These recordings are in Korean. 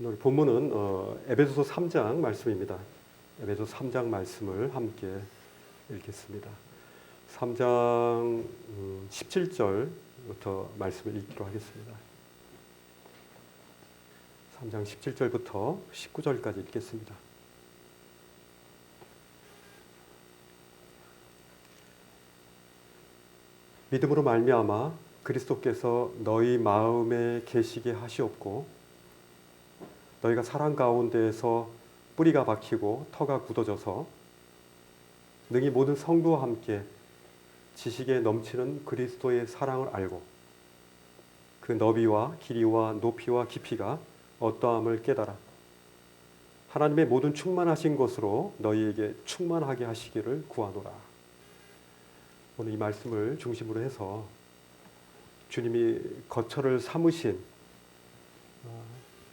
오늘 본문은 에베소서 3장 말씀입니다. 에베소서 3장 말씀을 함께 읽겠습니다. 3장 17절부터 말씀을 읽기로 하겠습니다. 3장 17절부터 19절까지 읽겠습니다. 믿음으로 말미암아 그리스도께서 너희 마음에 계시게 하시옵고 너희가 사랑 가운데에서 뿌리가 박히고 터가 굳어져서 능히 모든 성도와 함께 지식에 넘치는 그리스도의 사랑을 알고 그 너비와 길이와 높이와 깊이가 어떠함을 깨달아 하나님의 모든 충만하신 것으로 너희에게 충만하게 하시기를 구하노라. 오늘 이 말씀을 중심으로 해서 주님이 거처를 삼으신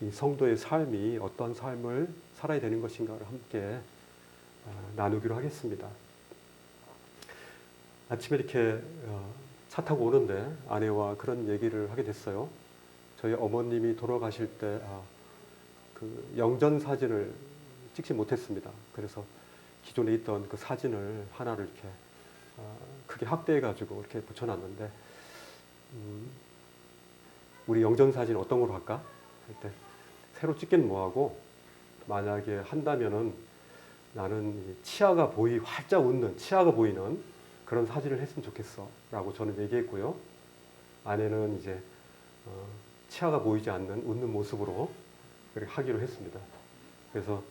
이 성도의 삶이 어떤 삶을 살아야 되는 것인가를 함께 나누기로 하겠습니다. 아침에 이렇게 차 타고 오는데 아내와 그런 얘기를 하게 됐어요. 저희 어머님이 돌아가실 때 그 영전 사진을 찍지 못했습니다. 그래서 기존에 있던 그 사진을 하나를 이렇게 크게 확대해가지고 이렇게 붙여놨는데 우리 영전 사진 어떤 걸로 할까? 할 때 새로 찍긴 뭐하고 만약에 한다면은 나는 치아가 활짝 웃는 치아가 보이는 그런 사진을 했으면 좋겠어 라고 저는 얘기했고요. 아내는 이제 치아가 보이지 않는 웃는 모습으로 그렇게 하기로 했습니다. 그래서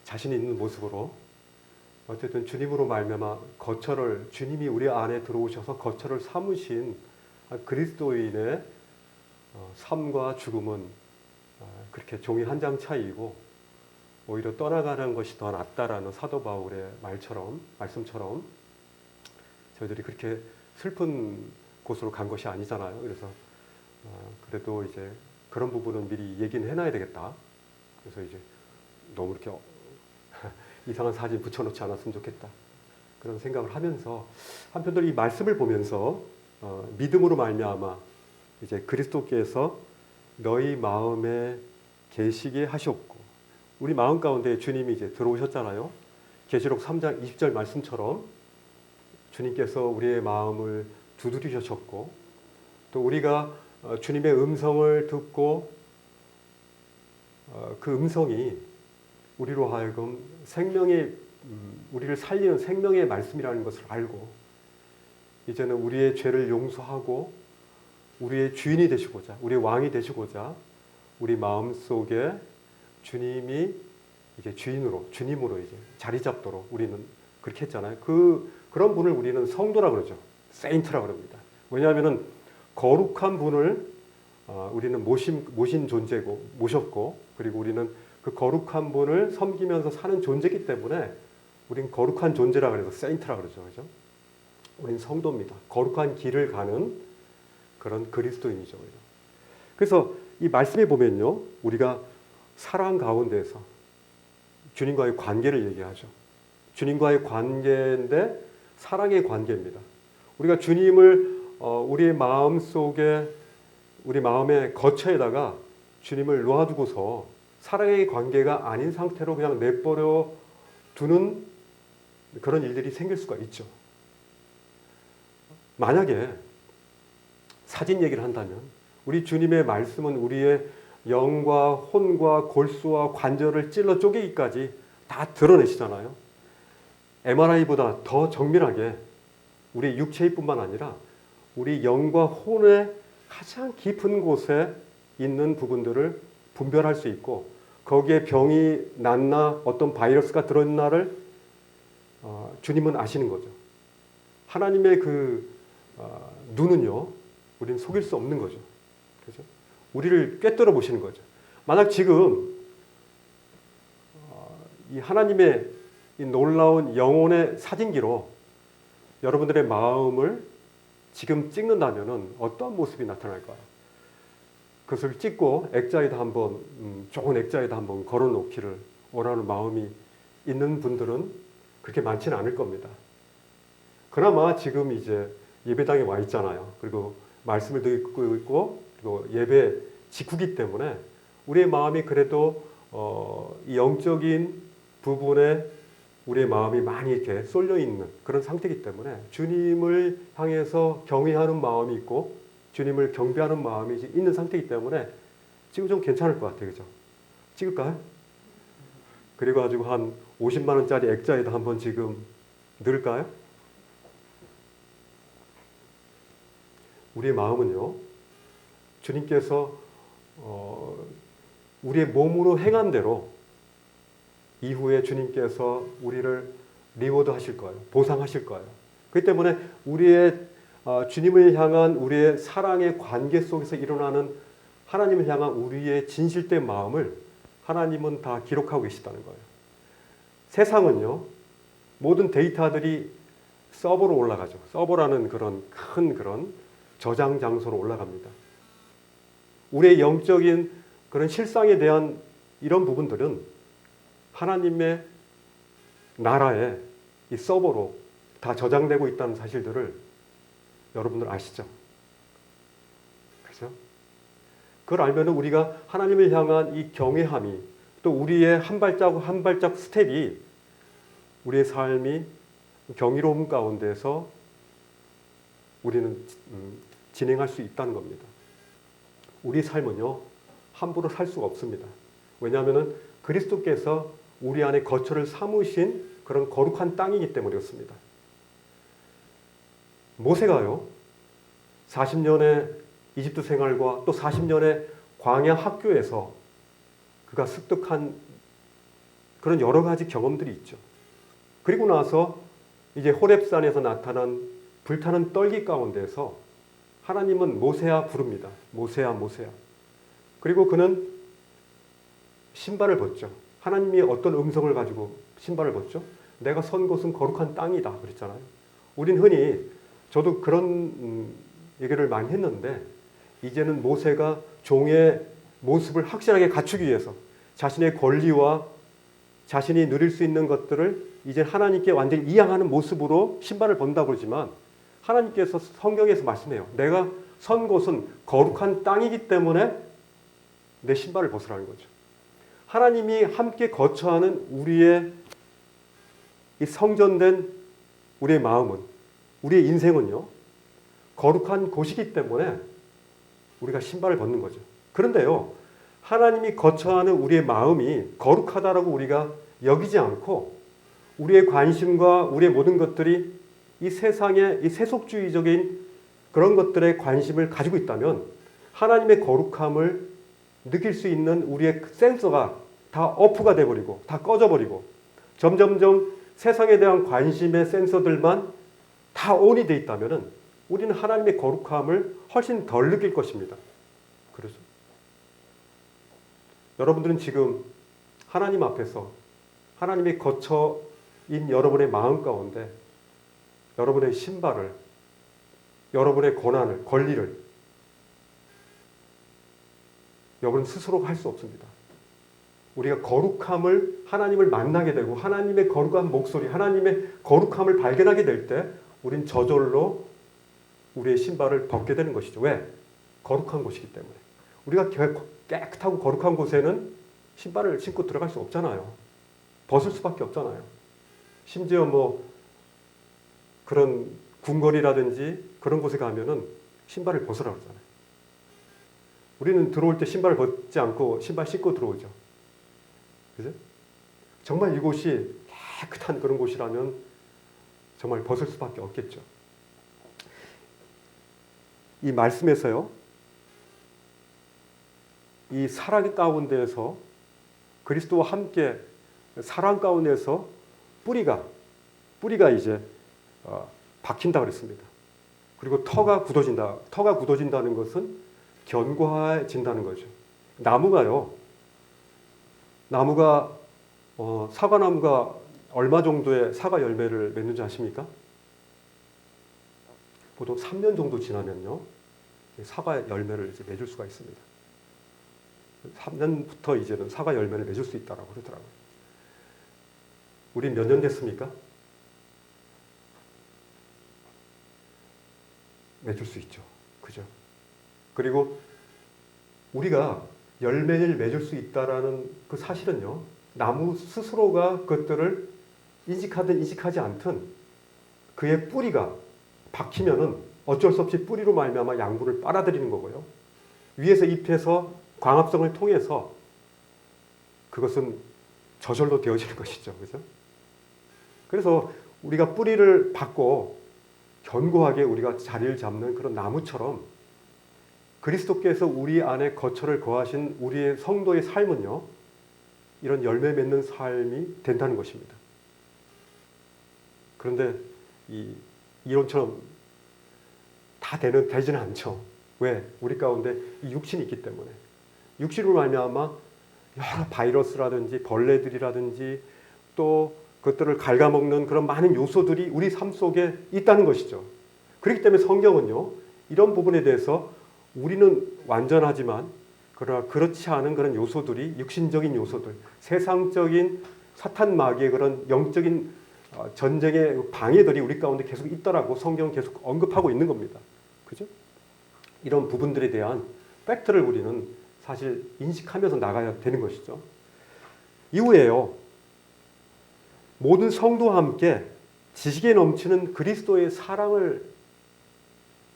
자신 있는 모습으로 어쨌든 주님으로 말미암아 거처를 주님이 우리 안에 들어오셔서 거처를 삼으신 그리스도인의 삶과 죽음은 그렇게 종이 한 장 차이이고 오히려 떠나가는 것이 더 낫다라는 사도 바울의 말씀처럼 저희들이 그렇게 슬픈 곳으로 간 것이 아니잖아요. 그래서 그래도 이제 그런 부분은 미리 얘기는 해놔야 되겠다. 그래서 이제 너무 이렇게 이상한 사진 붙여놓지 않았으면 좋겠다. 그런 생각을 하면서 한편으로 이 말씀을 보면서 믿음으로 말미암아 이제 그리스도께서 너희 마음에 계시게 하셨고 우리 마음 가운데 주님이 이제 들어오셨잖아요. 계시록 3장 20절 말씀처럼 주님께서 우리의 마음을 두드리셨고 또 우리가 주님의 음성을 듣고 그 음성이 우리로 하여금 우리를 살리는 생명의 말씀이라는 것을 알고 이제는 우리의 죄를 용서하고 우리의 주인이 되시고자 우리의 왕이 되시고자 우리 마음속에 주님이 이제 주님으로 이제 자리 잡도록 우리는 그렇게 했잖아요. 그런 분을 우리는 성도라 그러죠. 세인트라 그럽니다. 왜냐하면은 거룩한 분을 우리는 모신 존재고 모셨고 그리고 우리는 그 거룩한 분을 섬기면서 사는 존재이기 때문에 우린 거룩한 존재라 그래서 세인트라 그러죠. 그죠? 우린 성도입니다. 거룩한 길을 가는 그런 그리스도인이죠. 그래서 이 말씀에 보면요. 우리가 사랑 가운데서 주님과의 관계를 얘기하죠. 주님과의 관계인데 사랑의 관계입니다. 우리가 주님을 우리의 마음속에 우리 마음의 거처에다가 주님을 놓아두고서 사랑의 관계가 아닌 상태로 그냥 내버려 두는 그런 일들이 생길 수가 있죠. 만약에 사진 얘기를 한다면 우리 주님의 말씀은 우리의 영과 혼과 골수와 관절을 찔러 쪼개기까지 다 드러내시잖아요. MRI보다 더 정밀하게 우리 육체의 뿐만 아니라 우리 영과 혼의 가장 깊은 곳에 있는 부분들을 분별할 수 있고 거기에 병이 났나 어떤 바이러스가 들어있나를 주님은 아시는 거죠. 하나님의 눈은요, 우리는 속일 수 없는 거죠. 그렇죠? 우리를 꿰뚫어 보시는 거죠. 만약 지금 이 하나님의 이 놀라운 영혼의 사진기로 여러분들의 마음을 지금 찍는다면은 어떠한 모습이 나타날까요? 그것을 찍고 액자에다 한번 좋은 액자에다 한번 걸어놓기를 원하는 마음이 있는 분들은 그렇게 많지는 않을 겁니다. 그나마 지금 이제 예배당에 와 있잖아요. 그리고 말씀을 듣고 있고 그리고 예배 직후기 때문에 우리의 마음이 그래도 이 영적인 부분에 우리의 마음이 많이 이렇게 쏠려 있는 그런 상태이기 때문에 주님을 향해서 경외하는 마음이 있고 주님을 경배하는 마음이 있는 상태이기 때문에 지금 좀 괜찮을 것 같아요. 그죠? 찍을까요? 그리고 가지고 한 50만 원짜리 액자에다 한번 지금 넣을까요? 우리의 마음은요, 주님께서 우리의 몸으로 행한 대로 이후에 주님께서 우리를 리워드 하실 거예요. 보상하실 거예요. 그렇기 때문에 우리의 주님을 향한 우리의 사랑의 관계 속에서 일어나는 하나님을 향한 우리의 진실된 마음을 하나님은 다 기록하고 계시다는 거예요. 세상은요, 모든 데이터들이 서버로 올라가죠. 서버라는 그런 큰 저장 장소로 올라갑니다. 우리의 영적인 그런 실상에 대한 이런 부분들은 하나님의 나라에 이 서버로 다 저장되고 있다는 사실들을 여러분들 아시죠? 그렇죠? 그걸 알면 우리가 하나님을 향한 이 경외함이 또 우리의 한 발자국 한 발자국 스텝이 우리의 삶이 경이로움 가운데서 우리는 진행할 수 있다는 겁니다. 우리 삶은요, 함부로 살 수가 없습니다. 왜냐하면 그리스도께서 우리 안에 거처를 삼으신 그런 거룩한 땅이기 때문에 그렇습니다. 모세가요, 40년의 이집트 생활과 또 40년의 광야 학교에서 그가 습득한 그런 여러 가지 경험들이 있죠. 그리고 나서 이제 호렙산에서 나타난 불타는 떨기 가운데서 하나님은 모세야 부릅니다. 모세야, 모세야. 그리고 그는 신발을 벗죠. 하나님이 어떤 음성을 가지고 신발을 벗죠? 내가 선 곳은 거룩한 땅이다 그랬잖아요. 우린 흔히 저도 그런 얘기를 많이 했는데 이제는 모세가 종의 모습을 확실하게 갖추기 위해서 자신의 권리와 자신이 누릴 수 있는 것들을 이제 하나님께 완전히 이양하는 모습으로 신발을 본다고 그러지만 하나님께서 성경에서 말씀해요. 내가 선 곳은 거룩한 땅이기 때문에 내 신발을 벗으라는 거죠. 하나님이 함께 거처하는 우리의 이 성전된 우리의 마음은, 우리의 인생은요, 거룩한 곳이기 때문에 우리가 신발을 벗는 거죠. 그런데요, 하나님이 거처하는 우리의 마음이 거룩하다라고 우리가 여기지 않고 우리의 관심과 우리의 모든 것들이 이 세상의 이 세속주의적인 그런 것들에 관심을 가지고 있다면 하나님의 거룩함을 느낄 수 있는 우리의 센서가 다 오프가 돼버리고 다 꺼져버리고 점점점 세상에 대한 관심의 센서들만 다 온이 돼 있다면 우리는 하나님의 거룩함을 훨씬 덜 느낄 것입니다. 그렇죠? 여러분들은 지금 하나님 앞에서 하나님의 거처인 여러분의 마음 가운데 여러분의 신발을, 여러분의 고난을, 권리를 여러분 스스로 할 수 없습니다. 우리가 거룩함을 하나님을 만나게 되고 하나님의 거룩한 목소리, 하나님의 거룩함을 발견하게 될 때 우린 저절로 우리의 신발을 벗게 되는 것이죠. 왜? 거룩한 곳이기 때문에. 우리가 깨끗하고 거룩한 곳에는 신발을 신고 들어갈 수 없잖아요. 벗을 수밖에 없잖아요. 심지어 뭐 그런 궁궐이라든지 그런 곳에 가면은 신발을 벗으라고 그러잖아요. 우리는 들어올 때 신발을 벗지 않고 신발 신고 들어오죠. 그죠? 정말 이곳이 깨끗한 그런 곳이라면 정말 벗을 수밖에 없겠죠. 이 말씀에서요, 이 사랑 가운데에서 그리스도와 함께 사랑 가운데서 뿌리가 이제 박힌다 그랬습니다. 그리고 터가 굳어진다. 터가 굳어진다는 것은 견고해진다는 거죠. 나무가 사과나무가 얼마 정도의 사과 열매를 맺는지 아십니까? 보통 3년 정도 지나면요, 사과 열매를 이제 맺을 수가 있습니다. 3년부터 이제는 사과 열매를 맺을 수 있다라고 그러더라고요. 우리 몇 년 됐습니까? 맺을 수 있죠. 그죠? 그리고 우리가 열매를 맺을 수 있다라는 그 사실은요, 나무 스스로가 그것들을 인식하든 인식하지 않든 그의 뿌리가 박히면은 어쩔 수 없이 뿌리로 말미암아 양분을 빨아들이는 거고요. 위에서 잎에서 광합성을 통해서 그것은 저절로 되어지는 것이죠. 그죠? 그래서 우리가 뿌리를 받고 견고하게 우리가 자리를 잡는 그런 나무처럼 그리스도께서 우리 안에 거처를 거하신 우리의 성도의 삶은요, 이런 열매 맺는 삶이 된다는 것입니다. 그런데 이 이론처럼 다 되지는 않죠. 왜? 우리 가운데 이 육신이 있기 때문에. 육신으로 말미암아 여러 바이러스라든지 벌레들이라든지 또 그것들을 갉아먹는 그런 많은 요소들이 우리 삶 속에 있다는 것이죠. 그렇기 때문에 성경은요, 이런 부분에 대해서 우리는 완전하지만 그러나 그렇지 않은 그런 요소들이, 육신적인 요소들, 세상적인 사탄 마귀의 그런 영적인 전쟁의 방해들이 우리 가운데 계속 있다라고 성경은 계속 언급하고 있는 겁니다. 그죠? 이런 부분들에 대한 팩트를 우리는 사실 인식하면서 나가야 되는 것이죠. 이후에요, 모든 성도와 함께 지식에 넘치는 그리스도의 사랑을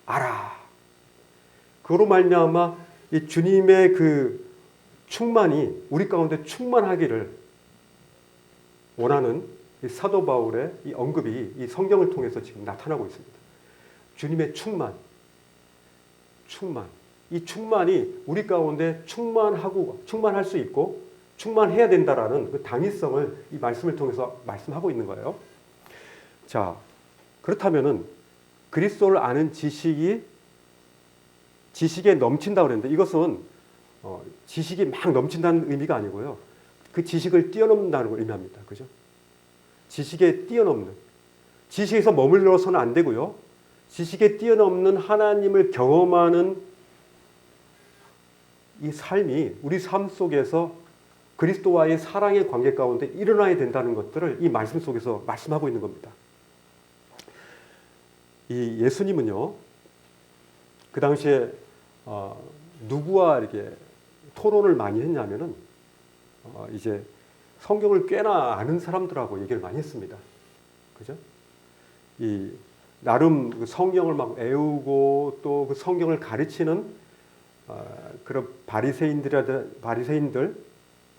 알아. 그로 말미암아 이 주님의 그 충만이 우리 가운데 충만하기를 원하는 이 사도 바울의 이 언급이 이 성경을 통해서 지금 나타나고 있습니다. 주님의 충만. 이 충만이 우리 가운데 충만할 수 있고 충만해야 된다라는 그 당위성을 이 말씀을 통해서 말씀하고 있는 거예요. 자, 그렇다면은 그리스도를 아는 지식에 넘친다고 그랬는데 이것은 지식이 막 넘친다는 의미가 아니고요. 그 지식을 뛰어넘는다는 걸 의미합니다. 그죠? 지식에 뛰어넘는. 지식에서 머물러서는 안 되고요. 지식에 뛰어넘는 하나님을 경험하는 이 삶이 우리 삶 속에서 그리스도와의 사랑의 관계 가운데 일어나야 된다는 것들을 이 말씀 속에서 말씀하고 있는 겁니다. 이 예수님은요, 그 당시에 누구와 이렇게 토론을 많이 했냐면은 이제 성경을 꽤나 아는 사람들하고 얘기를 많이 했습니다. 그죠? 이 나름 그 성경을 막 외우고 또 그 성경을 가르치는 그런 바리새인들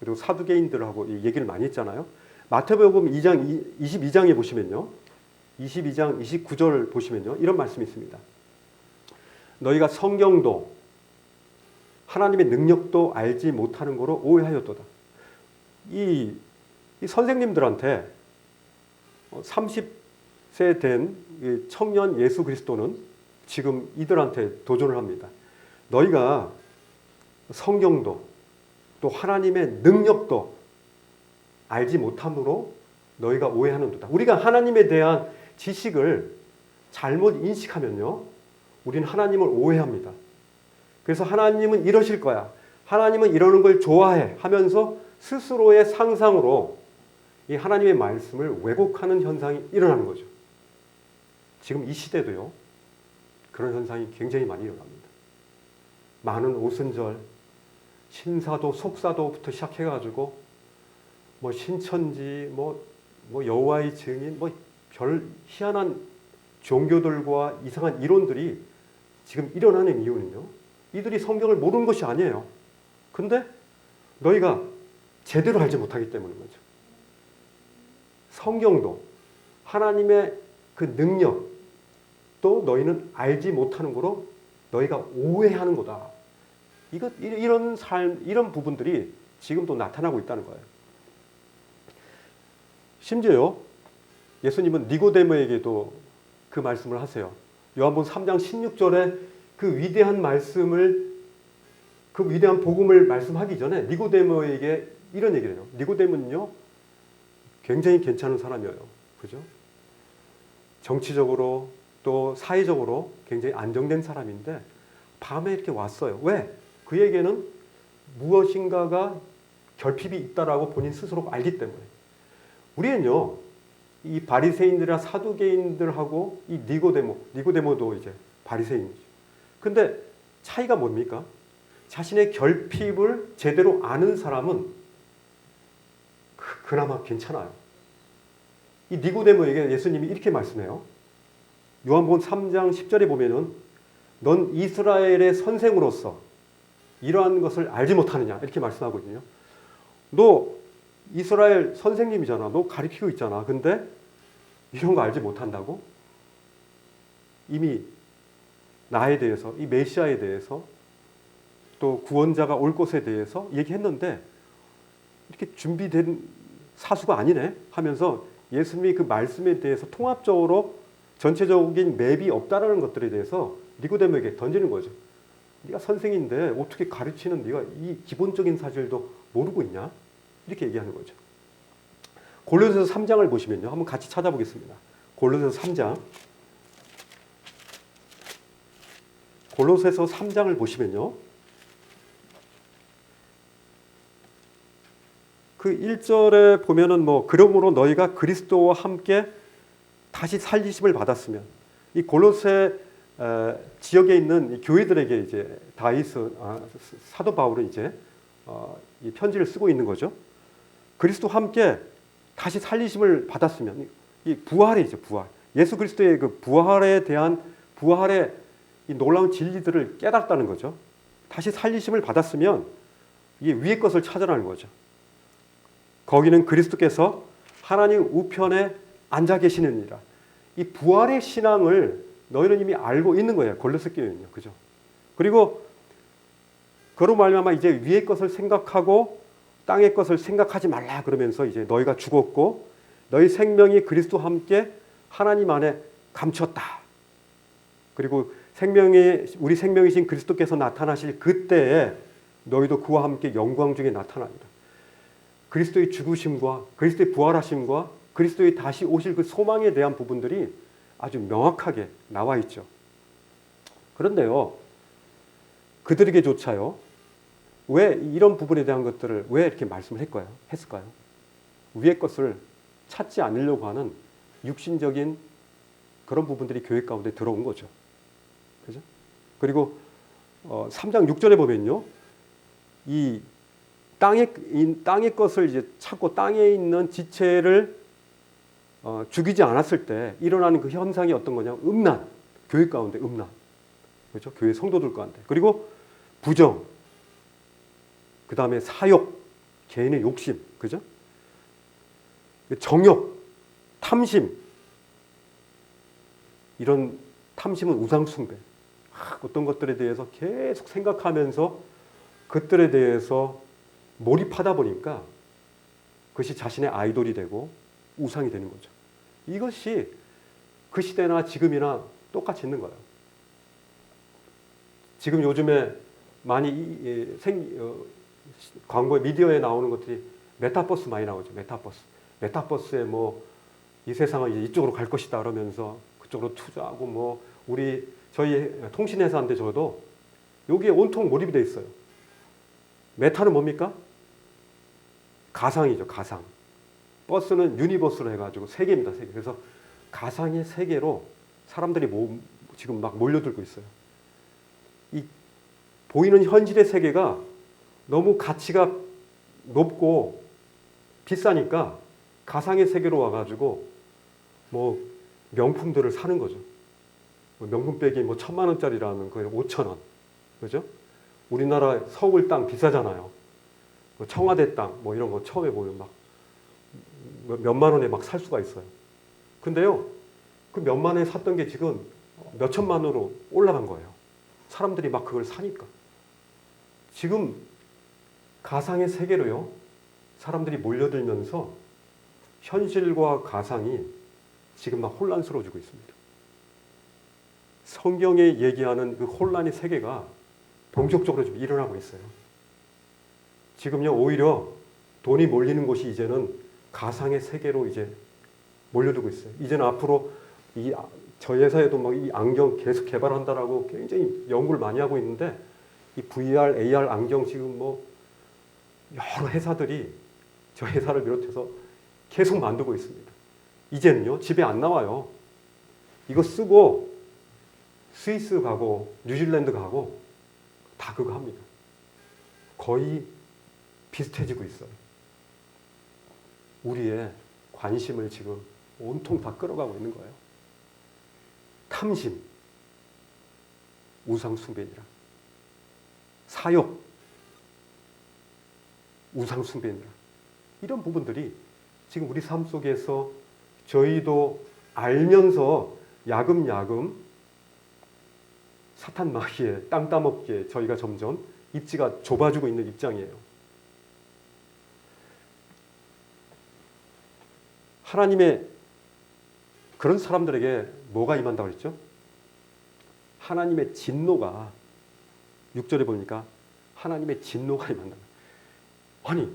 그리고 사두개인들하고 얘기를 많이 했잖아요. 마태복음 22장에 보시면요. 22장 29절 보시면요. 이런 말씀이 있습니다. 너희가 성경도 하나님의 능력도 알지 못하는 거로 오해하였도다. 이 선생님들한테 30세 된 청년 예수 그리스도는 지금 이들한테 도전을 합니다. 너희가 성경도 또 하나님의 능력도 알지 못함으로 너희가 오해하는도다. 우리가 하나님에 대한 지식을 잘못 인식하면요, 우리는 하나님을 오해합니다. 그래서 하나님은 이러실 거야, 하나님은 이러는 걸 좋아해 하면서 스스로의 상상으로 이 하나님의 말씀을 왜곡하는 현상이 일어나는 거죠. 지금 이 시대도요, 그런 현상이 굉장히 많이 일어납니다. 많은 오순절, 신사도 속사도부터 시작해가지고 뭐 신천지, 뭐 여호와의 증인, 뭐 별 희한한 종교들과 이상한 이론들이 지금 일어나는 이유는요, 이들이 성경을 모르는 것이 아니에요. 근데 너희가 제대로 알지 못하기 때문인 거죠. 성경도 하나님의 그 능력도 너희는 알지 못하는 거로 너희가 오해하는 거다. 이런 삶, 이런 부분들이 지금도 나타나고 있다는 거예요. 심지어요, 예수님은 니고데모에게도 그 말씀을 하세요. 요한복음 3장 16절에 그 위대한 말씀을, 그 위대한 복음을 말씀하기 전에 니고데모에게 이런 얘기를 해요. 니고데모는요, 굉장히 괜찮은 사람이에요. 그죠? 정치적으로 또 사회적으로 굉장히 안정된 사람인데 밤에 이렇게 왔어요. 왜? 그에게는 무엇인가가 결핍이 있다라고 본인 스스로 알기 때문에. 우리는요, 이 바리새인들이나 사두개인들하고 이 니고데모도 이제 바리새인이죠. 근데 차이가 뭡니까? 자신의 결핍을 제대로 아는 사람은 그나마 괜찮아요. 이 니고데모에게 예수님이 이렇게 말씀해요. 요한복음 3장 10절에 보면은 넌 이스라엘의 선생으로서 이러한 것을 알지 못하느냐 이렇게 말씀하거든요. 너 이스라엘 선생님이잖아. 너 가르치고 있잖아. 근데 이런 거 알지 못한다고? 이미 나에 대해서, 이 메시아에 대해서, 또 구원자가 올 것에 대해서 얘기했는데 이렇게 준비된 사수가 아니네 하면서 예수님이 그 말씀에 대해서 통합적으로 전체적인 맵이 없다라는 것들에 대해서 니고데모에게 던지는 거죠. 네가 선생인데 어떻게 가르치는 네가 이 기본적인 사실도 모르고 있냐? 이렇게 얘기하는 거죠. 골로새서 3장을 보시면요. 한번 같이 찾아보겠습니다. 골로새서 3장. 골로새서 3장을 보시면요. 그 1절에 보면은 뭐 그러므로 너희가 그리스도와 함께 다시 살리심을 받았으면 이 골로새 지역에 있는 이 교회들에게 이제 사도 바울은 이제 이 편지를 쓰고 있는 거죠. 그리스도와 함께 다시 살리심을 받았으면 이 부활이죠, 부활. 예수 그리스도의 그 부활에 대한 부활의 이 놀라운 진리들을 깨닫다는 거죠. 다시 살리심을 받았으면 이게 위의 것을 찾아라는 거죠. 거기는 그리스도께서 하나님 우편에 앉아 계시느니라. 이 부활의 신앙을 너희는 이미 알고 있는 거예요. 골로새 교회는요. 그죠? 그리고 그로 말미암아 이제 위의 것을 생각하고 땅의 것을 생각하지 말라 그러면서 이제 너희가 죽었고 너희 생명이 그리스도와 함께 하나님 안에 감췄다. 그리고 우리 생명이신 그리스도께서 나타나실 그때에 너희도 그와 함께 영광 중에 나타납니다. 그리스도의 죽으심과 그리스도의 부활하심과 그리스도의 다시 오실 그 소망에 대한 부분들이 아주 명확하게 나와 있죠. 그런데요, 그들에게조차요, 왜 이런 부분에 대한 것들을 왜 이렇게 말씀을 했을까요? 위의 것을 찾지 않으려고 하는 육신적인 그런 부분들이 교회 가운데 들어온 거죠. 그죠? 그리고 3장 6절에 보면요, 이 땅의 것을 이제 찾고 땅에 있는 지체를 죽이지 않았을 때 일어나는 그 현상이 어떤 거냐? 음란, 교회 가운데 음란, 그렇죠? 교회 성도들 가운데. 그리고 부정, 그 다음에 사욕, 개인의 욕심, 그죠? 정욕, 탐심, 이런 탐심은 우상숭배. 어떤 것들에 대해서 계속 생각하면서 그것들에 대해서 몰입하다 보니까 그것이 자신의 아이돌이 되고 우상이 되는 거죠. 이것이 그 시대나 지금이나 똑같이 있는 거예요. 지금 요즘에 많이 광고에 미디어에 나오는 것들이 메타버스 많이 나오죠. 메타버스에 뭐 이 세상은 이제 이쪽으로 갈 것이다 그러면서 그쪽으로 투자하고 뭐 저희 통신회사인데 저도 여기에 온통 몰입이 돼 있어요. 메타는 뭡니까? 가상이죠, 가상. 버스는 유니버스로 해가지고 세계입니다, 세계. 그래서 가상의 세계로 사람들이 지금 막 몰려들고 있어요. 이 보이는 현실의 세계가 너무 가치가 높고 비싸니까 가상의 세계로 와가지고 뭐 명품들을 사는 거죠. 명품백이 뭐 1,000만 원짜리라면 거의 5,000원, 그죠? 우리나라 서울 땅 비싸잖아요. 청와대 땅 뭐 이런 거 처음에 보면 막 몇만 원에 막 살 수가 있어요. 근데요, 그 몇만 원에 샀던 게 지금 몇 천만 원으로 올라간 거예요. 사람들이 막 그걸 사니까. 지금 가상의 세계로요, 사람들이 몰려들면서 현실과 가상이 지금 막 혼란스러워지고 있습니다. 성경에 얘기하는 그 혼란의 세계가 본격적으로 좀 일어나고 있어요. 지금요, 오히려 돈이 몰리는 곳이 이제는 가상의 세계로 이제 몰려들고 있어요. 이제는 앞으로 저희 회사에도 막 이 안경 계속 개발한다라고 굉장히 연구를 많이 하고 있는데 이 VR, AR 안경 지금 뭐 여러 회사들이 저희 회사를 비롯해서 계속 만들고 있습니다. 이제는요, 집에 안 나와요. 이거 쓰고 스위스 가고 뉴질랜드 가고 다 그거 합니다. 거의 비슷해지고 있어요. 우리의 관심을 지금 온통 다 끌어가고 있는 거예요. 탐심, 우상숭배니라. 사욕, 우상숭배니라. 이런 부분들이 지금 우리 삶 속에서 저희도 알면서 야금야금 사탄 마귀의 땅 따먹기에 저희가 점점 입지가 좁아지고 있는 입장이에요. 하나님의 그런 사람들에게 뭐가 임한다고 그랬죠? 하나님의 진노가 6절에 보니까 하나님의 진노가 임한다. 아니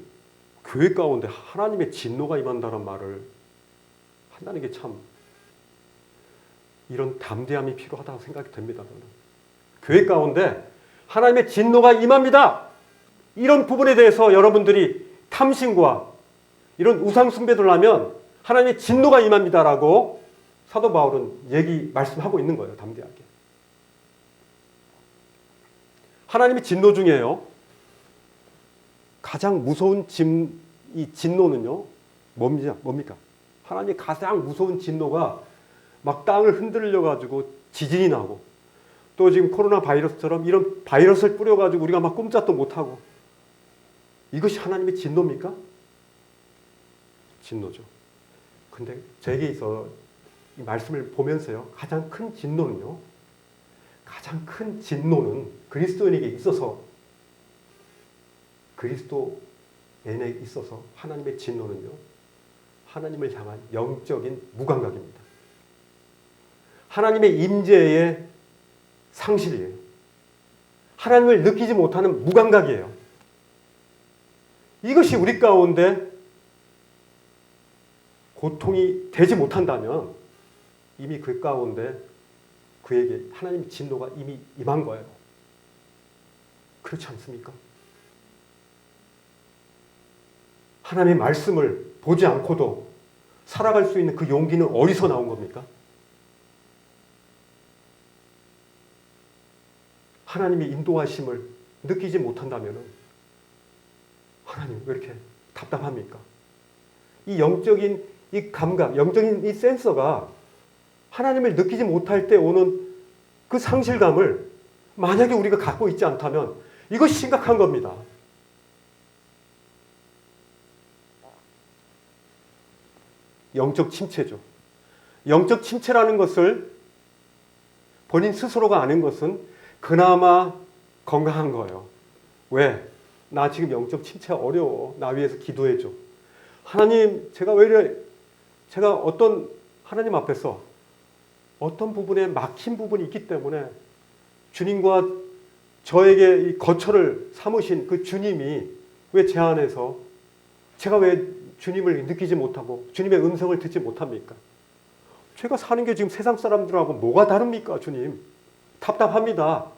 교회 가운데 하나님의 진노가 임한다는 말을 한다는 게 참 이런 담대함이 필요하다고 생각이 됩니다. 저는. 교회 가운데 하나님의 진노가 임합니다. 이런 부분에 대해서 여러분들이 탐심과 이런 우상 숭배를 하면 하나님의 진노가 임합니다라고 사도 바울은 말씀하고 있는 거예요. 담대하게. 하나님의 진노 중에요. 가장 무서운 이 진노는요. 뭡니까? 하나님의 가장 무서운 진노가 막 땅을 흔들려 가지고 지진이 나고 또 지금 코로나 바이러스처럼 이런 바이러스를 뿌려 가지고 우리가 막 꼼짝도 못 하고 이것이 하나님의 진노입니까? 진노죠. 근데 제게서 이 말씀을 보면서요. 가장 큰 진노는 그리스도인에게 있어서 하나님의 진노는요. 하나님을 향한 영적인 무감각입니다. 하나님의 임재의 상실이에요. 하나님을 느끼지 못하는 무감각이에요. 이것이 우리 가운데 고통이 되지 못한다면 이미 그 가운데 그에게 하나님의 진노가 이미 임한 거예요. 그렇지 않습니까? 하나님의 말씀을 보지 않고도 살아갈 수 있는 그 용기는 어디서 나온 겁니까? 하나님의 인도하심을 느끼지 못한다면 하나님 왜 이렇게 답답합니까? 이 영적인 이 감각, 영적인 이 센서가 하나님을 느끼지 못할 때 오는 그 상실감을 만약에 우리가 갖고 있지 않다면 이것이 심각한 겁니다. 영적 침체죠. 영적 침체라는 것을 본인 스스로가 아는 것은 그나마 건강한 거예요. 왜? 나 지금 영적 침체 어려워. 나 위해서 기도해줘. 하나님, 제가 하나님 앞에서 어떤 부분에 막힌 부분이 있기 때문에 주님과 저에게 이 거처를 삼으신 그 주님이 왜 제 안에서 제가 왜 주님을 느끼지 못하고 주님의 음성을 듣지 못합니까? 제가 사는 게 지금 세상 사람들하고 뭐가 다릅니까, 주님? 답답합니다.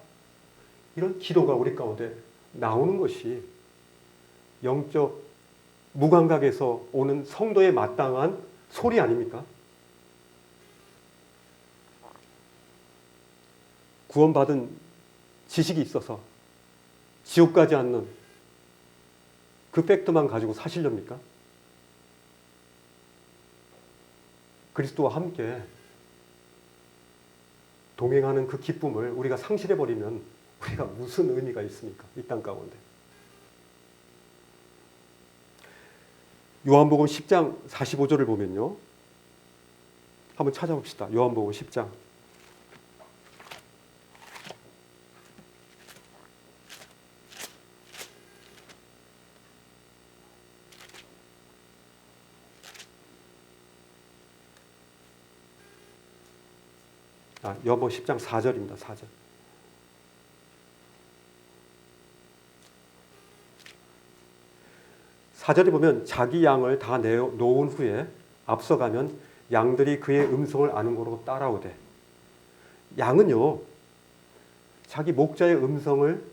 이런 기도가 우리 가운데 나오는 것이 영적 무감각에서 오는 성도의 마땅한 소리 아닙니까? 구원받은 지식이 있어서 지옥 가지 않는 그 팩트만 가지고 사시렵니까? 그리스도와 함께 동행하는 그 기쁨을 우리가 상실해버리면 우리가 무슨 의미가 있습니까? 이 땅 가운데. 요한복음 10장 45절을 보면요. 한번 찾아봅시다. 요한복음 10장. 요한복음 10장 4절입니다. 4절. 사절에 보면 자기 양을 다 내놓은 후에 앞서가면 양들이 그의 음성을 아는 거로 따라오되. 양은요. 자기 목자의 음성을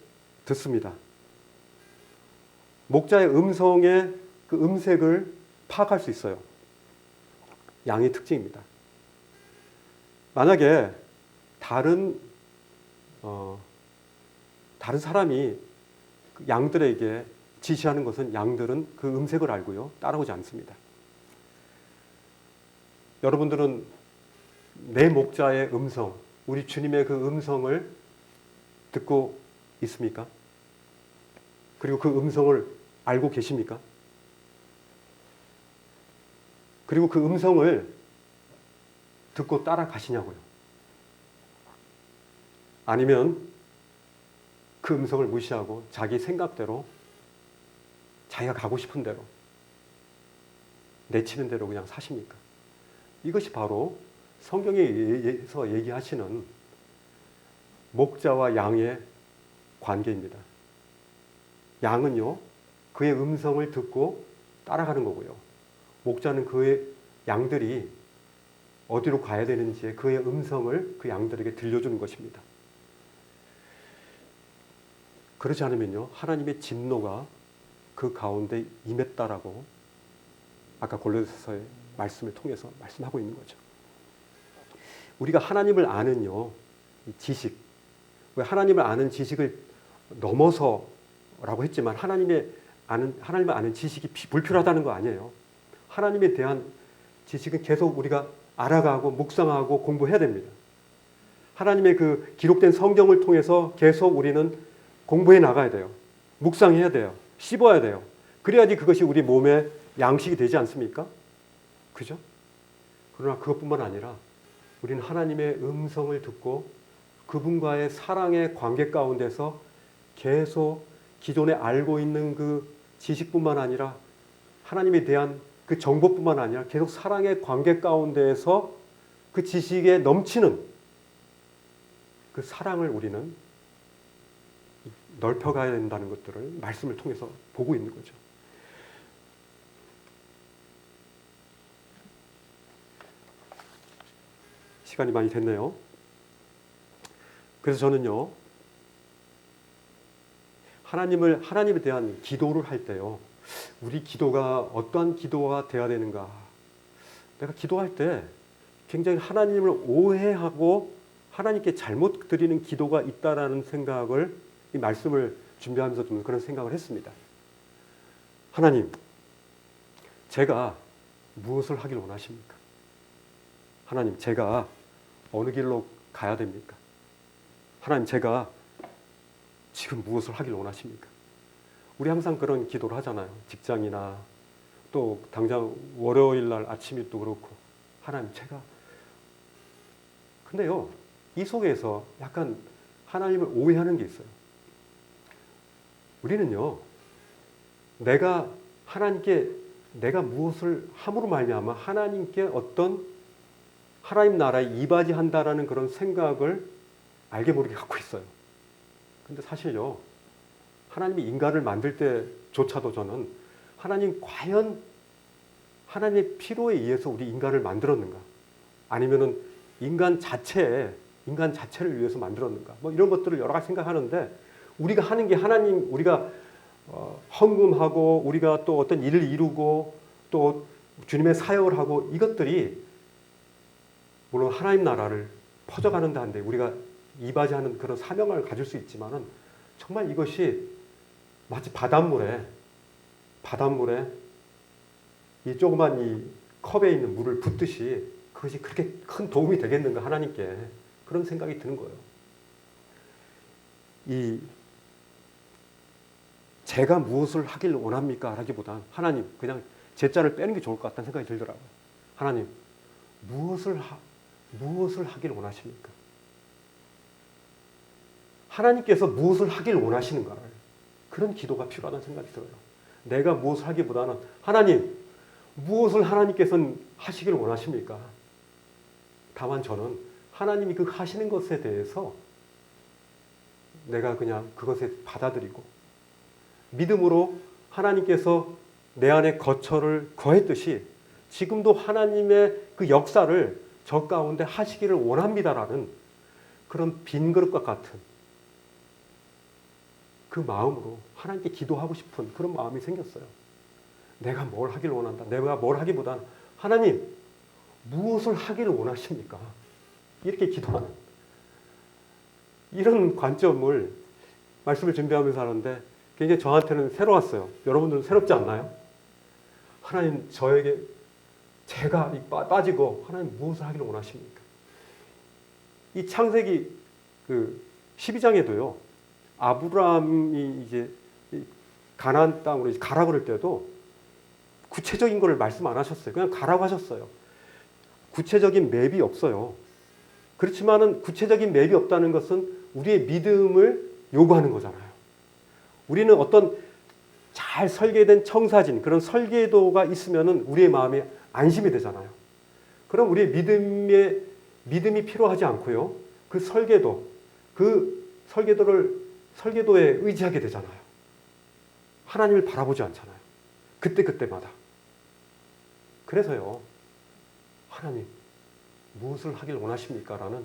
듣습니다. 목자의 음성의 그 음색을 파악할 수 있어요. 양의 특징입니다. 만약에 다른 사람이 양들에게 지시하는 것은 양들은 그 음색을 알고요. 따라오지 않습니다. 여러분들은 내 목자의 음성, 우리 주님의 그 음성을 듣고 있습니까? 그리고 그 음성을 알고 계십니까? 그리고 그 음성을 듣고 따라가시냐고요? 아니면 그 음성을 무시하고 자기 생각대로 자기가 가고 싶은 대로 내치는 대로 그냥 사십니까? 이것이 바로 성경에서 얘기하시는 목자와 양의 관계입니다. 양은요, 그의 음성을 듣고 따라가는 거고요. 목자는 그의 양들이 어디로 가야 되는지에 그의 음성을 그 양들에게 들려주는 것입니다. 그렇지 않으면요, 하나님의 진노가 그 가운데 임했다라고 아까 골로새서의 말씀을 통해서 말씀하고 있는 거죠. 우리가 하나님을 아는요, 지식, 왜 하나님을 아는 지식을 넘어서라고 했지만 하나님을 아는 지식이 불필요하다는 거 아니에요. 하나님에 대한 지식은 계속 우리가 알아가고 묵상하고 공부해야 됩니다. 하나님의 그 기록된 성경을 통해서 계속 우리는 공부해 나가야 돼요. 묵상해야 돼요. 씹어야 돼요. 그래야지 그것이 우리 몸의 양식이 되지 않습니까? 그죠? 그러나 그것뿐만 아니라 우리는 하나님의 음성을 듣고 그분과의 사랑의 관계 가운데서 계속 기존에 알고 있는 그 지식뿐만 아니라 하나님에 대한 그 정보뿐만 아니라 계속 사랑의 관계 가운데에서 그 지식에 넘치는 그 사랑을 우리는 넓혀가야 된다는 것들을 말씀을 통해서 보고 있는 거죠. 시간이 많이 됐네요. 그래서 저는요, 하나님에 대한 기도를 할 때요, 우리 기도가 어떠한 기도가 되어야 되는가? 내가 기도할 때 굉장히 하나님을 오해하고 하나님께 잘못 드리는 기도가 있다라는 생각을, 이 말씀을 준비하면서 좀 그런 생각을 했습니다. 하나님, 제가 무엇을 하길 원하십니까? 하나님, 제가 어느 길로 가야 됩니까? 하나님, 제가 지금 무엇을 하길 원하십니까? 우리 항상 그런 기도를 하잖아요. 직장이나 또 당장 월요일 날 아침이 또 그렇고, 하나님, 제가. 근데요, 이 속에서 약간 하나님을 오해하는 게 있어요. 우리는요, 내가 무엇을 함으로 말미암아 하나님께 어떤 하나님 나라에 이바지한다라는 그런 생각을 알게 모르게 갖고 있어요. 근데 사실요, 하나님이 인간을 만들 때조차도 저는 하나님 과연 하나님의 필요에 의해서 우리 인간을 만들었는가? 아니면은 인간 자체를 위해서 만들었는가? 뭐 이런 것들을 여러 가지 생각하는데, 우리가 하는 게 우리가 헌금하고 우리가 또 어떤 일을 이루고 또 주님의 사역을 하고, 이것들이 물론 하나님 나라를 퍼져가는 데 한데 우리가 이바지하는 그런 사명을 가질 수 있지만은, 정말 이것이 마치 바닷물에 이 조그만 이 컵에 있는 물을 붓듯이 그것이 그렇게 큰 도움이 되겠는가, 하나님께. 그런 생각이 드는 거예요. 제가 무엇을 하길 원합니까? 하기보단 하나님, 그냥 제 자를 빼는 게 좋을 것 같다는 생각이 들더라고요. 하나님, 무엇을 하길 원하십니까? 하나님께서 무엇을 하길 원하시는가를, 그런 기도가 필요하다는 생각이 들어요. 내가 무엇을 하기보다는 하나님, 무엇을 하나님께서는 하시길 원하십니까? 다만 저는 하나님이 그 하시는 것에 대해서 내가 그냥 그것에 받아들이고 믿음으로 하나님께서 내 안에 거처를 거했듯이 지금도 하나님의 그 역사를 저 가운데 하시기를 원합니다라는 그런 빈 그릇과 같은 그 마음으로 하나님께 기도하고 싶은 그런 마음이 생겼어요. 내가 뭘 하길 원한다. 내가 뭘 하기보다는 하나님, 무엇을 하기를 원하십니까? 이렇게 기도하는 이런 관점을 말씀을 준비하면서 하는데, 굉장히 저한테는 새로웠어요. 여러분들은 새롭지 않나요? 하나님 저에게 제가 빠지고 하나님 무엇을 하기를 원하십니까? 이 창세기 그 12장에도요. 아브라함이 이제 가나안 땅으로 이제 가라 그럴 때도 구체적인 거를 말씀 안 하셨어요. 그냥 가라고 하셨어요. 구체적인 맵이 없어요. 그렇지만은 구체적인 맵이 없다는 것은 우리의 믿음을 요구하는 거잖아요. 우리는 어떤 잘 설계된 청사진, 그런 설계도가 있으면은 우리의 마음이 안심이 되잖아요. 그럼 우리의 믿음이 필요하지 않고요. 그 설계도에 의지하게 되잖아요. 하나님을 바라보지 않잖아요. 그때마다. 그래서요. 하나님, 무엇을 하길 원하십니까? 라는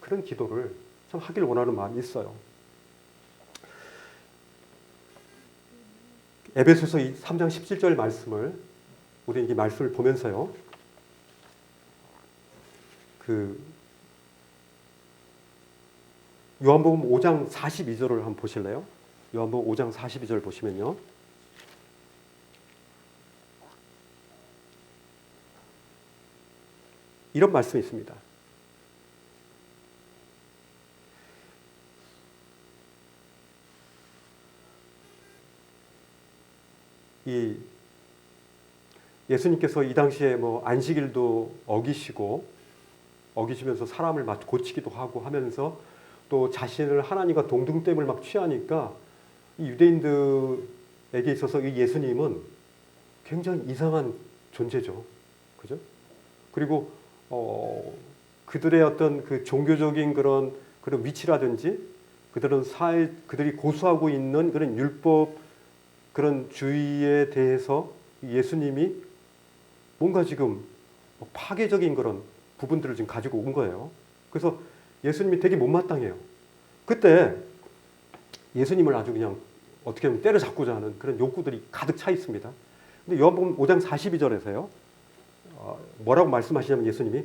그런 기도를 참 하길 원하는 마음이 있어요. 에베소서 3장 17절 말씀을 우리 이 말씀을 보면서요. 요한복음 5장 42절을 한번 보실래요? 요한복음 5장 42절 보시면요. 이런 말씀이 있습니다. 이 예수님께서 이 당시에 뭐 안식일도 어기시면서 사람을 막 고치기도 하고 하면서 또 자신을 하나님과 동등됨을 막 취하니까 이 유대인들에게 있어서 이 예수님은 굉장히 이상한 존재죠. 그죠? 그리고 그들의 어떤 그 종교적인 그런 위치라든지 그들이 고수하고 있는 그런 율법 그런 주의에 대해서 예수님이 뭔가 지금 파괴적인 그런 부분들을 지금 가지고 온 거예요. 그래서 예수님이 되게 못마땅해요. 그때 예수님을 아주 그냥 어떻게 보면 때려잡고자 하는 그런 욕구들이 가득 차 있습니다. 근데 요한복음 5장 42절에서요. 뭐라고 말씀하시냐면 예수님이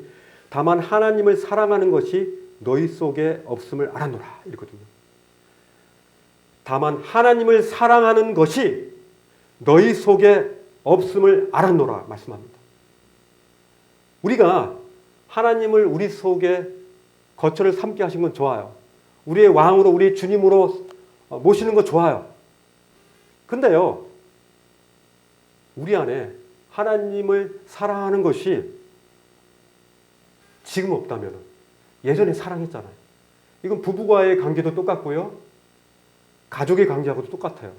다만 하나님을 사랑하는 것이 너희 속에 없음을 알았노라 이러거든요. 다만 하나님을 사랑하는 것이 너희 속에 없음을 알았노라 말씀합니다. 우리가 하나님을 우리 속에 거처를 삼게 하신 건 좋아요. 우리의 왕으로 우리의 주님으로 모시는 거 좋아요. 근데요. 우리 안에 하나님을 사랑하는 것이 지금 없다면 예전에 사랑했잖아요. 이건 부부와의 관계도 똑같고요. 가족의 관계하고도 똑같아요.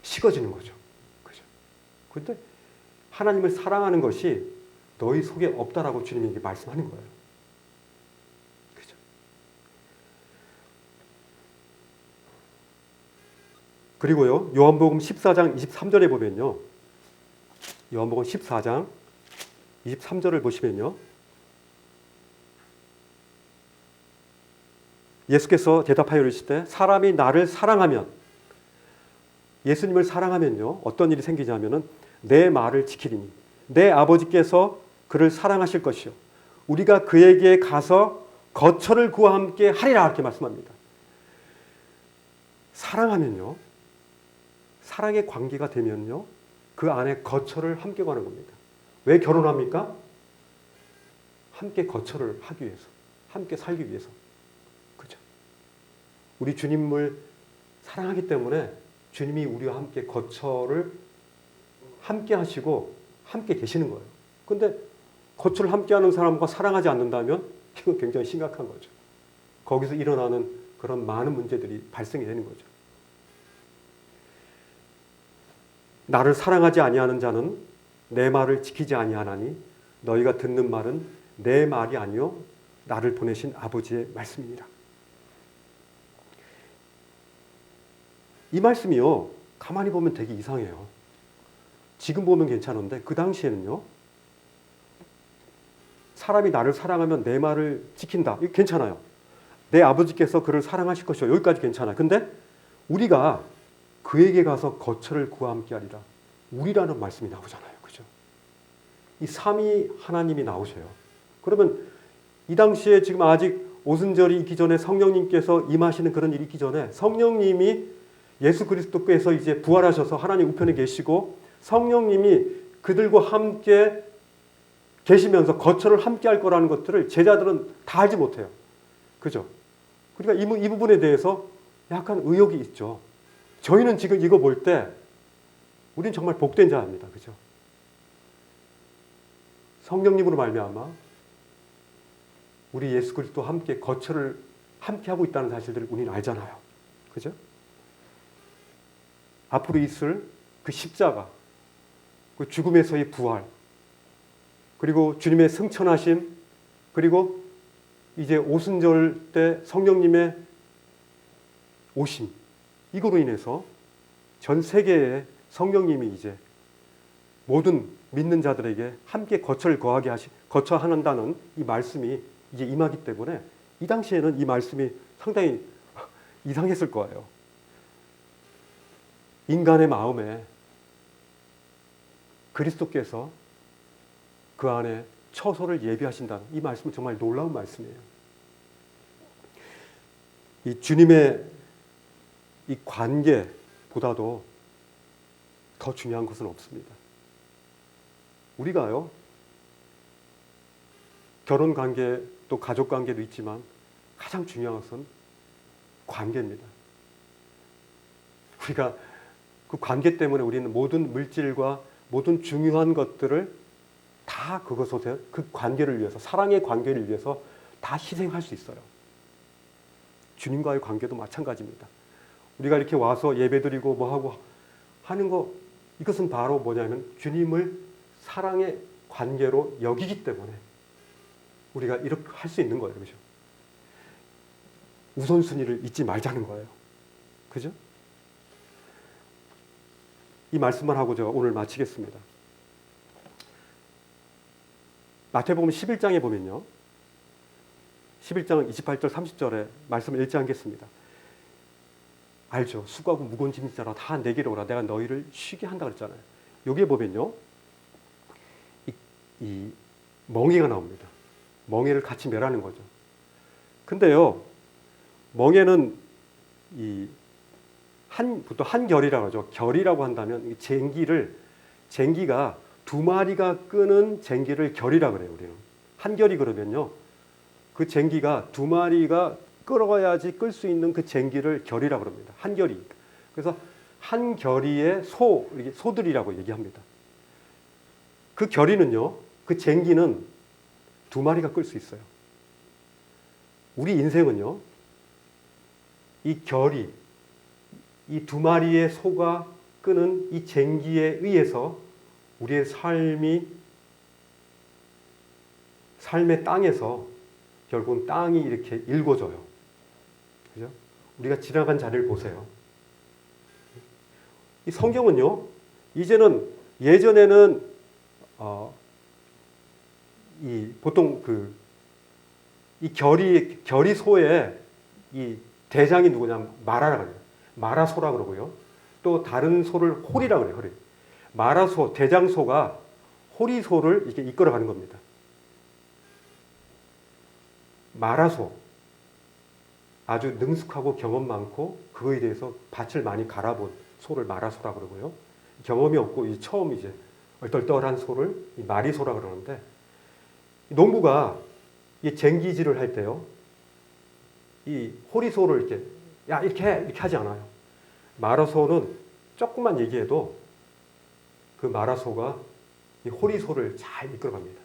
식어지는 거죠. 그죠? 근데 하나님을 사랑하는 것이 너희 속에 없다라고 주님이 말씀하는 거예요. 그죠? 그리고요. 요한복음 14장 23절에 보면요. 요한복음 14장 23절을 보시면요. 예수께서 대답하여 이르시되 사람이 나를 사랑하면 예수님을 사랑하면요. 어떤 일이 생기냐면은 내 말을 지키리니 내 아버지께서 그를 사랑하실 것이요. 우리가 그에게 가서 거처를 그와 함께 하리라 이렇게 말씀합니다. 사랑하면요. 사랑의 관계가 되면요. 그 안에 거처를 함께 가는 겁니다. 왜 결혼합니까? 함께 거처를 하기 위해서. 함께 살기 위해서. 그죠? 우리 주님을 사랑하기 때문에 주님이 우리와 함께 거처를 함께 하시고 함께 계시는 거예요. 근데 거처를 함께 하는 사람과 사랑하지 않는다면 이건 굉장히 심각한 거죠. 거기서 일어나는 그런 많은 문제들이 발생이 되는 거죠. 나를 사랑하지 아니하는 자는 내 말을 지키지 아니하나니 너희가 듣는 말은 내 말이 아니요 나를 보내신 아버지의 말씀이니라. 이 말씀이요. 가만히 보면 되게 이상해요. 지금 보면 괜찮은데 그 당시에는요. 사람이 나를 사랑하면 내 말을 지킨다. 이거 괜찮아요. 내 아버지께서 그를 사랑하실 것이요. 여기까지 괜찮아요. 근데 우리가 그에게 가서 거처를 그와 함께 하리라. 우리라는 말씀이 나오잖아요. 그죠? 이 삼위 하나님이 나오셔요. 그러면 이 당시에 지금 아직 오순절이 있기 전에 성령님께서 임하시는 그런 일이 있기 전에 성령님이 예수 그리스도께서 이제 부활하셔서 하나님 우편에 계시고 성령님이 그들과 함께 계시면서 거처를 함께 할 거라는 것들을 제자들은 다 알지 못해요. 그죠? 그러니까 이 부분에 대해서 약간 의혹이 있죠. 저희는 지금 이거 볼 때 우린 정말 복된 자입니다. 그죠? 성령님으로 말미암아 우리 예수 그리스도와 함께 거처를 함께 하고 있다는 사실들을 우리는 알잖아요. 그죠? 앞으로 있을 그 십자가, 그 죽음에서의 부활, 그리고 주님의 승천하심, 그리고 이제 오순절 때 성령님의 오심, 이거로 인해서 전 세계에 성령님이 이제 모든 믿는 자들에게 함께 거처를 거처한다는 이 말씀이 이제 임하기 때문에 이 당시에는 이 말씀이 상당히 이상했을 거예요. 인간의 마음에 그리스도께서 그 안에 처소를 예비하신다는 이 말씀은 정말 놀라운 말씀이에요. 이 주님의 이 관계보다도 더 중요한 것은 없습니다. 우리가요, 결혼 관계 또 가족 관계도 있지만 가장 중요한 것은 관계입니다. 우리가 그 관계 때문에 우리는 모든 물질과 모든 중요한 것들을 다 그 관계를 위해서, 사랑의 관계를 위해서 다 희생할 수 있어요. 주님과의 관계도 마찬가지입니다. 우리가 이렇게 와서 예배드리고 뭐하고 하는 거, 이것은 바로 뭐냐면 주님을 사랑의 관계로 여기기 때문에 우리가 이렇게 할 수 있는 거예요. 그죠? 우선순위를 잊지 말자는 거예요. 그죠? 이 말씀만 하고 제가 오늘 마치겠습니다. 마태복음 11장에 보면요. 11장 28절 30절에 말씀을 읽지 않겠습니다. 알죠? 수고하고 무거운 짐진 자라 다 내게로 오라. 내가 너희를 쉬게 한다 그랬잖아요. 여기에 보면요. 이 멍에가 나옵니다. 멍에를 같이 매라는 거죠. 근데요. 멍에는 보통 한결이라고 하죠. 결이라고 한다면 쟁기가 두 마리가 끄는 쟁기를 결이라고 그래요. 우리는 한결이 그러면요, 그 쟁기가 두 마리가 끌어야지 끌 수 있는 그 쟁기를 결이라고 합니다. 한결이. 그래서 한결이의 소들이라고 얘기합니다. 그 결이는요, 그 쟁기는 두 마리가 끌 수 있어요. 우리 인생은요, 이 결이, 이 두 마리의 소가 끄는 이 쟁기에 의해서 우리의 삶의 땅에서 결국은 땅이 이렇게 일궈져요. 그죠? 우리가 지나간 자리를 보세요. 이 성경은요, 예전에는 보통 이 결이 소의 이 대장이 누구냐면 마라라고 해요. 마라소라 그러고요. 또 다른 소를 호리라고 그래요. 호리. 마라소, 대장소가 호리소를 이렇게 이끌어가는 겁니다. 마라소, 아주 능숙하고 경험 많고 그거에 대해서 밭을 많이 갈아본 소를 마라소라고 그러고요. 경험이 없고 처음 얼떨떨한 소를 마리소라 그러는데, 농부가 이 쟁기질을 할 때요, 이 호리소를 이렇게 하지 않아요. 마라소는 조금만 얘기해도 그 마라소가 이 호리소를 잘 이끌어갑니다.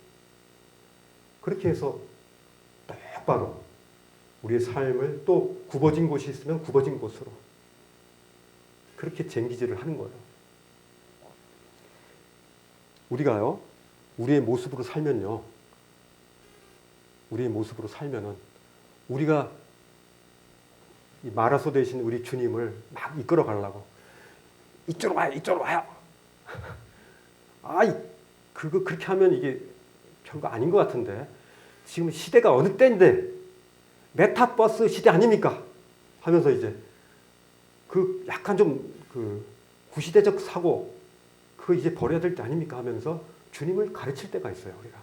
그렇게 해서 똑바로 우리의 삶을, 또 굽어진 곳이 있으면 굽어진 곳으로 그렇게 쟁기질을 하는 거예요. 우리가요, 우리의 모습으로 살면은 우리가 이 마라소 대신 우리 주님을 막 이끌어 가려고 이쪽으로 와요. 그렇게 하면 이게 별거 아닌 것 같은데, 지금 시대가 어느 때인데 메타버스 시대 아닙니까? 하면서 약간 좀 구시대적 사고, 그거 이제 버려야 될 때 아닙니까? 하면서 주님을 가르칠 때가 있어요, 우리가.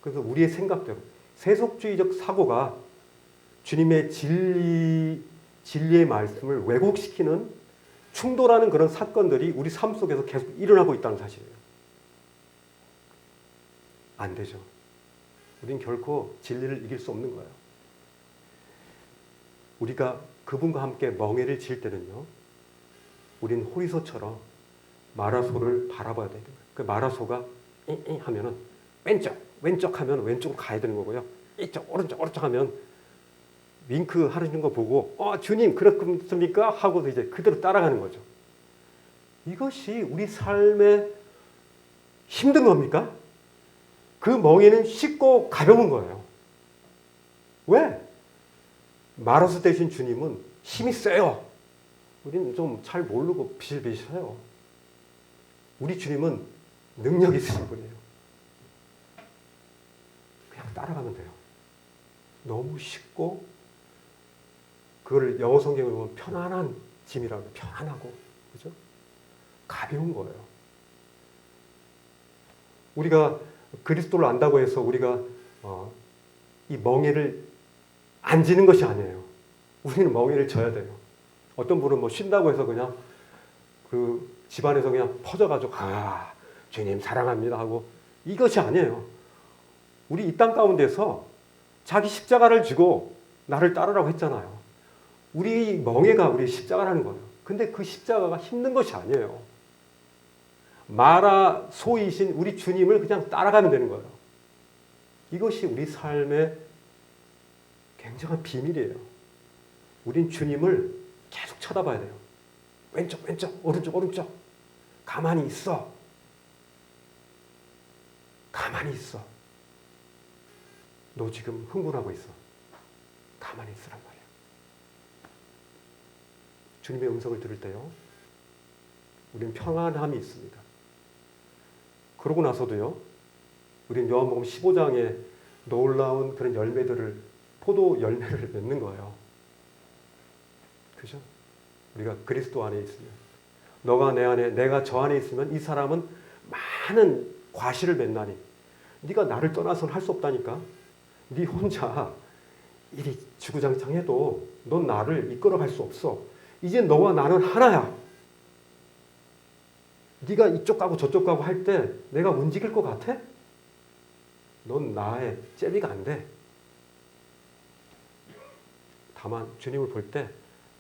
그래서 우리의 생각대로 세속주의적 사고가 주님의 진리의 말씀을 왜곡시키는 충돌하는 그런 사건들이 우리 삶 속에서 계속 일어나고 있다는 사실이에요. 안 되죠. 우린 결코 진리를 이길 수 없는 거예요. 우리가 그분과 함께 멍에를 질 때는요, 우린 호리소처럼 마라소를 바라봐야 되는 거예요. 그 마라소가 하면은 왼쪽 하면 왼쪽으로 가야 되는 거고요. 이쪽 오른쪽 하면 윙크 하는 거 보고 주님 그렇습니까? 하고서 이제 그대로 따라가는 거죠. 이것이 우리 삶에 힘든 겁니까? 그 멍에는 쉽고 가벼운 거예요. 왜? 마라소 대신 주님은 힘이 세요. 우리는 좀 잘 모르고 비실비실해요. 우리 주님은 능력 있으신 분이에요. 그냥 따라가면 돼요. 너무 쉽고, 그걸 영어 성경에 보면 편안한 짐이라고 해요. 편안하고, 그죠? 가벼운 거예요. 우리가 그리스도를 안다고 해서 우리가 이 멍에를 안 지는 것이 아니에요. 우리는 멍에를 져야 돼요. 어떤 분은 뭐 쉰다고 해서 그냥 그 집안에서 그냥 퍼져가지고 주님 사랑합니다 하고, 이것이 아니에요. 우리 이 땅 가운데서 자기 십자가를 지고 나를 따르라고 했잖아요. 우리 멍에가 우리 십자가라는 거예요. 근데 그 십자가가 힘든 것이 아니에요. 마라소이신 우리 주님을 그냥 따라가면 되는 거예요. 이것이 우리 삶의 굉장한 비밀이에요. 우린 주님을 계속 쳐다봐야 돼요. 왼쪽, 오른쪽. 가만히 있어. 가만히 있어. 너 지금 흥분하고 있어. 가만히 있으란 말이에요. 주님의 음성을 들을 때요, 우리는 평안함이 있습니다. 그러고 나서도요, 우리는 요한복음 15장에 놀라운 그런 포도 열매를 맺는 거예요. 그죠? 우리가 그리스도 안에 있으면, 너가 내 안에, 내가 저 안에 있으면 이 사람은 많은 과실을 맺나니, 네가 나를 떠나서는 할 수 없다니까. 네 혼자 이리 주구장창해도 넌 나를 이끌어갈 수 없어. 이제 너와 나는 하나야. 네가 이쪽 가고 저쪽 가고 할 때 내가 움직일 것 같아? 넌 나의 잽이가 안 돼. 다만 주님을 볼 때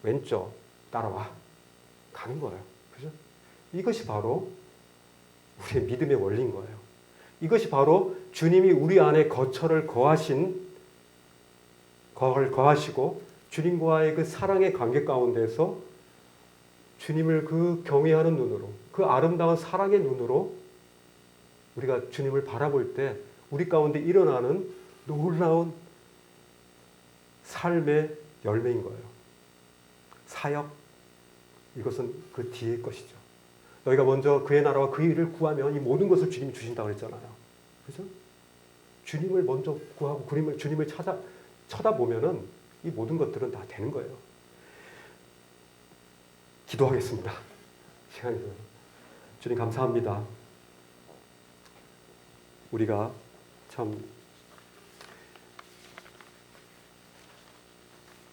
왼쪽 따라와 가는 거예요. 그죠? 이것이 바로 우리의 믿음의 원리인 거예요. 이것이 바로 주님이 우리 안에 거처를 거하시고 주님과의 그 사랑의 관계 가운데서 주님을 그 경외하는 눈으로, 그 아름다운 사랑의 눈으로 우리가 주님을 바라볼 때 우리 가운데 일어나는 놀라운 삶의 열매인 거예요. 사역, 이것은 그 뒤의 것이죠. 너희가 먼저 그의 나라와 그 일을 구하면 이 모든 것을 주님이 주신다고 그랬잖아요. 그죠? 주님을 먼저 구하고 주님을 쳐다보면은 이 모든 것들은 다 되는 거예요. 기도하겠습니다. 시간이 돼요. 주님 감사합니다. 우리가 참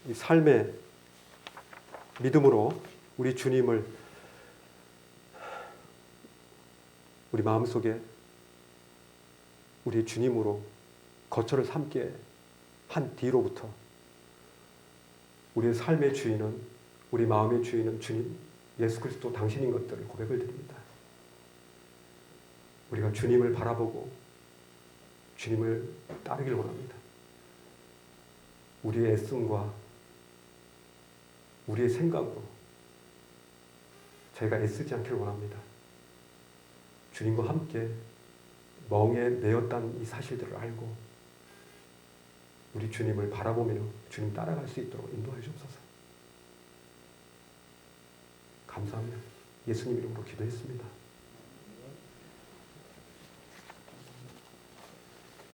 이 삶의 믿음으로 우리 주님을 우리 마음속에 우리 주님으로 거처를 삼게 한 뒤로부터 우리의 삶의 주인은, 우리 마음의 주인은 주님 예수 그리스도 당신인 것들을 고백을 드립니다. 우리가 주님을 바라보고 주님을 따르기를 원합니다. 우리의 애씀과 우리의 생각으로 저희가 애쓰지 않기를 원합니다. 주님과 함께 멍에 매였다는 이 사실들을 알고 우리 주님을 바라보며 주님 따라갈 수 있도록 인도해 주옵소서. 감사합니다. 예수님 이름으로 기도했습니다.